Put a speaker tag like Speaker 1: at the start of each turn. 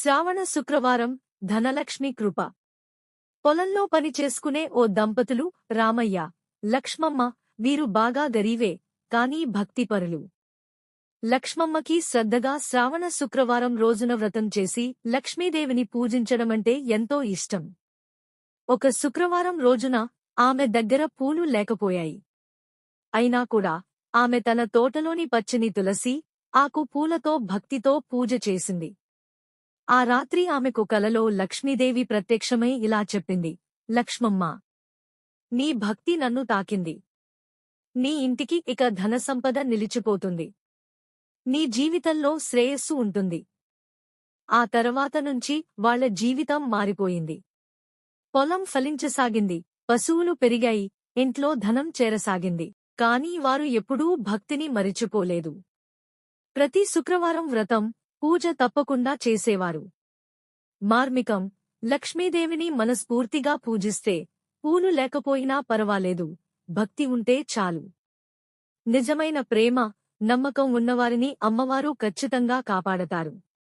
Speaker 1: శ్రావణ శుక్రవారం ధనలక్ష్మి కృప. పొలంలో పని చేసుకునే ఓ దంపతులు రామయ్య, లక్ష్మమ్మ. వీరు బాగా గరీవే, కానీ భక్తిపరులు. లక్ష్మమ్మకి శ్రద్ధగా శ్రావణ శుక్రవారం రోజున వ్రతం చేసి లక్ష్మీదేవిని పూజించడమంటే ఎంతో ఇష్టం. ఒక శుక్రవారం రోజున ఆమె దగ్గర పూలు లేకపోయాయి. అయినా కూడా ఆమె తన తోటలోని పచ్చని తులసి ఆకు పూలతో భక్తితో పూజ చేసింది. ఆ రాత్రి ఆమెకు కలలో లక్ష్మీదేవి ప్రత్యక్షమై ఇలా చెప్పింది: లక్ష్మమ్మా, నీ భక్తి నన్ను తాకింది. నీ ఇంటికి ఇక ధనసంపద నిలిచిపోతుంది. నీ జీవితంలో శ్రేయస్సు ఉంటుంది. ఆ తర్వాత నుంచి వాళ్ల జీవితం మారిపోయింది. పొలం ఫలించసాగింది, పశువులు పెరిగాయి, ఇంట్లో ధనం చేరసాగింది. కానీ వారు ఎప్పుడూ భక్తిని మరిచిపోలేదు. ప్రతి శుక్రవారం వ్రతం, పూజ తప్పకుండా చేసేవారు. మార్మికం: లక్ష్మీదేవిని మనస్ఫూర్తిగా పూజిస్తే పూలు లేకపోయినా పరవాలేదు, భక్తి ఉంటే చాలు. నిజమైన ప్రేమ, నమ్మకం ఉన్నవారిని అమ్మవారు ఖచ్చితంగా కాపాడతారు.